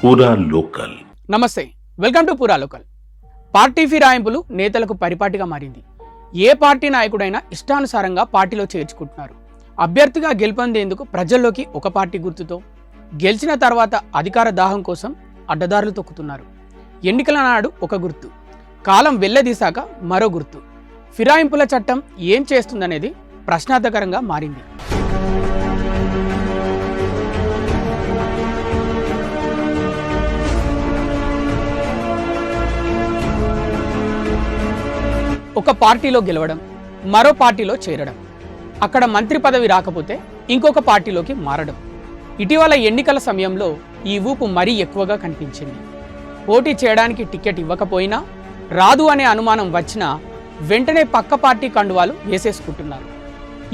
పూరా లోకల్. నమస్తే, welcome to పూరా లోకల్. పార్టీ ఫిరాయింపులు నేతలకు పరిపాటిగా మారింది. ఏ పార్టీ నాయకుడైనా ఇష్టానుసారంగా పార్టీలో చేర్చుకుంటున్నారు. అభ్యర్థిగా గెలుపొందేందుకు ప్రజల్లోకి ఒక పార్టీ గుర్తుతో, గెలిచిన తర్వాత అధికార దాహం కోసం అడ్డదారులు తొక్కుతున్నారు. ఎన్నికల నాడు ఒక గుర్తు, కాలం వెళ్లదీశాక మరో గుర్తు. ఫిరాయింపుల చట్టం ఏం చేస్తుందనేది ప్రశ్నార్థకరంగా మారింది. ఒక పార్టీలో గెలవడం, మరో పార్టీలో చేరడం, అక్కడ మంత్రి పదవి రాకపోతే ఇంకొక పార్టీలోకి మారడం. ఇటీవల ఎన్నికల సమయంలో ఈ ఊపు మరీ ఎక్కువగా కనిపించింది. పోటీ చేయడానికి టికెట్ ఇవ్వకపోయినా, రాదు అనే అనుమానం వచ్చినా వెంటనే పక్క పార్టీ కండువాలు వేసేసుకుంటున్నారు.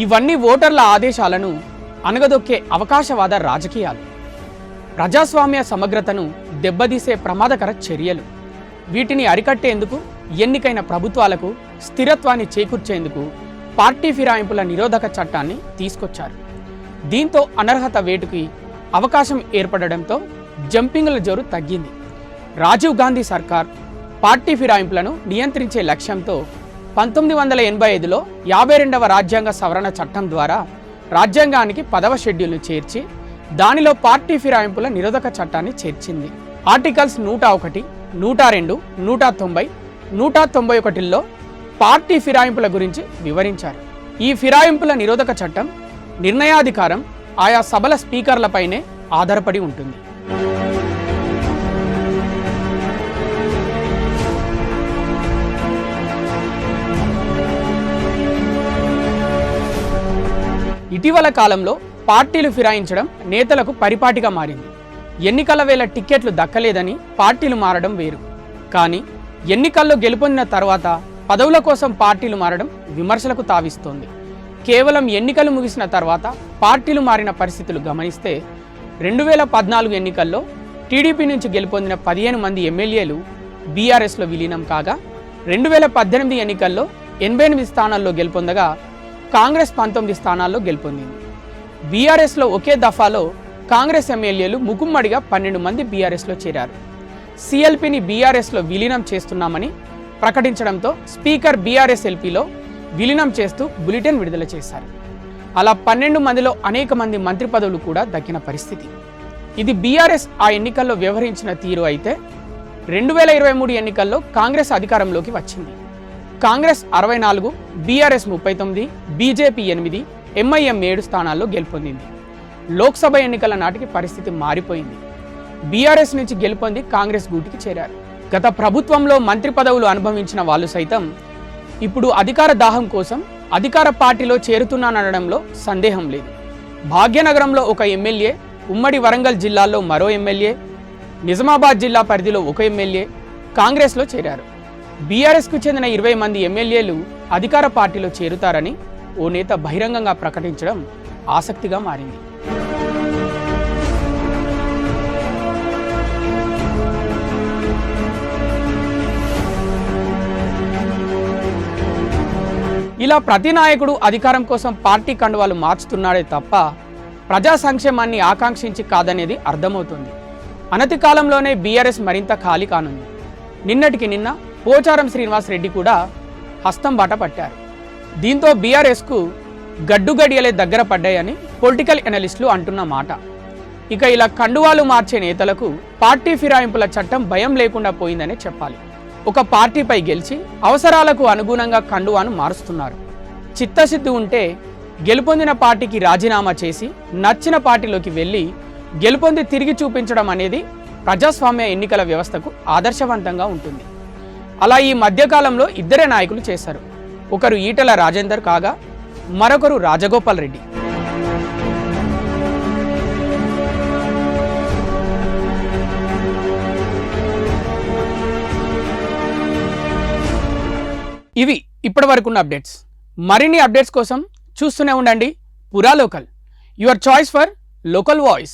ఇవన్నీ ఓటర్ల ఆదేశాలను అణగదొక్కే అవకాశవాద రాజకీయాలు, ప్రజాస్వామ్య సమగ్రతను దెబ్బతీసే ప్రమాదకర చర్యలు. వీటిని అరికట్టేందుకు ఎన్నికైన ప్రభుత్వాలకు స్థిరత్వాన్ని చేకూర్చేందుకు పార్టీ ఫిరాయింపుల నిరోధక చట్టాన్ని తీసుకొచ్చారు. దీంతో అనర్హత వేటుకి అవకాశం ఏర్పడడంతో జంపింగ్ల జోరు తగ్గింది. రాజీవ్ గాంధీ సర్కార్ పార్టీ ఫిరాయింపులను నియంత్రించే లక్ష్యంతో 1985లో 52వ రాజ్యాంగ సవరణ చట్టం ద్వారా రాజ్యాంగానికి 10వ షెడ్యూల్ను చేర్చి దానిలో పార్టీ ఫిరాయింపుల నిరోధక చట్టాన్ని చేర్చింది. ఆర్టికల్స్ 101, 102, 190, 191లో పార్టీ ఫిరాయింపుల గురించి వివరించారు. ఈ ఫిరాయింపుల నిరోధక చట్టం నిర్ణయాధికారం ఆయా సభల స్పీకర్లపైనే ఆధారపడి ఉంటుంది. ఇటీవల కాలంలో పార్టీలు ఫిరాయించడం నేతలకు పరిపాటిగా మారింది. ఎన్నికల వేళ టిక్కెట్లు దక్కలేదని పార్టీలు మారడం వేరు. కానీ ఎన్నికల్లో గెలుపొందిన తర్వాత పదవుల కోసం పార్టీలు మారడం విమర్శలకు తావిస్తోంది. కేవలం ఎన్నికలు ముగిసిన తర్వాత పార్టీలు మారిన పరిస్థితులు గమనిస్తే 2014 ఎన్నికల్లో టీడీపీ నుంచి గెలుపొందిన 15 మంది ఎమ్మెల్యేలు బీఆర్ఎస్లో విలీనం కాగా, 2018 ఎన్నికల్లో 88 స్థానాల్లో గెలుపొందగా కాంగ్రెస్ 19 స్థానాల్లో గెలుపొందింది. బీఆర్ఎస్లో ఒకే దఫాలో కాంగ్రెస్ ఎమ్మెల్యేలు ముకుమ్మడిగా 12 మంది బీఆర్ఎస్లో చేరారు. సిఎల్పీని బీఆర్ఎస్లో విలీనం చేస్తున్నామని ప్రకటించడంతో స్పీకర్ బీఆర్ఎస్ ఎల్పీలో విలీనం చేస్తూ బులెటిన్ విడుదల చేశారు. అలా 12 మందిలో అనేక మంది మంత్రి పదవులు కూడా దక్కిన పరిస్థితి. ఇది బీఆర్ఎస్ ఆ ఎన్నికల్లో వ్యవహరించిన తీరు అయితే 2023 ఎన్నికల్లో కాంగ్రెస్ అధికారంలోకి వచ్చింది. కాంగ్రెస్ 64, బీఆర్ఎస్ 39, బీజేపీ 8, ఎంఐఎం 7 స్థానాల్లో గెలుపొందింది. లోక్సభ ఎన్నికల నాటికి పరిస్థితి మారిపోయింది. బీఆర్ఎస్ నుంచి గెలుపొంది కాంగ్రెస్ గూటికి చేరారు. గత ప్రభుత్వంలో మంత్రి పదవులు అనుభవించిన వాళ్ళు సైతం ఇప్పుడు అధికార దాహం కోసం అధికార పార్టీలో చేరుతున్నానడంలో సందేహం లేదు. భాగ్యనగరంలో ఒక ఎమ్మెల్యే, ఉమ్మడి వరంగల్ జిల్లాలో మరో ఎమ్మెల్యే, నిజామాబాద్ జిల్లా పరిధిలో ఒక ఎమ్మెల్యే కాంగ్రెస్లో చేరారు. బీఆర్ఎస్కు చెందిన 20 మంది ఎమ్మెల్యేలు అధికార పార్టీలో చేరుతారని ఓ నేత బహిరంగంగా ప్రకటించడం ఆసక్తిగా మారింది. ఇలా ప్రతి నాయకుడు అధికారం కోసం పార్టీ కండువాలు మార్చుతున్నాడే తప్ప ప్రజా సంక్షేమాన్ని ఆకాంక్షించి కాదనేది అర్థమవుతుంది. అనతి కాలంలోనే బీఆర్ఎస్ మరింత ఖాళీ కానుంది. నిన్నటికి నిన్న పోచారం శ్రీనివాస్ రెడ్డి కూడా హస్తం బాట పట్టారు. దీంతో బీఆర్ఎస్కు గడ్డుగడియలే దగ్గర పడ్డాయని పొలిటికల్ ఎనలిస్టులు అంటున్న మాట. ఇక ఇలా కండువాలు మార్చే నేతలకు పార్టీ ఫిరాయింపుల చట్టం భయం లేకుండా పోయిందనే చెప్పాలి. ఒక పార్టీపై గెలిచి అవసరాలకు అనుగుణంగా కండువాను మారుస్తున్నారు. చిత్తశుద్ధి ఉంటే గెలుపొందిన పార్టీకి రాజీనామా చేసి నచ్చిన పార్టీలోకి వెళ్ళి గెలుపొంది తిరిగి చూపించడం అనేది ప్రజాస్వామ్య ఎన్నికల వ్యవస్థకు ఆదర్శవంతంగా ఉంటుంది. అలా ఈ మధ్యకాలంలో ఇద్దరే నాయకులు చేశారు. ఒకరు ఈటెల రాజేందర్ కాగా మరొకరు రాజగోపాల్ రెడ్డి. ఇవి ఇప్పటి వరకున్న అప్డేట్స్. మరిన్ని అప్డేట్స్ కోసం చూస్తూనే ఉండండి పూరా local, your choice for local voice.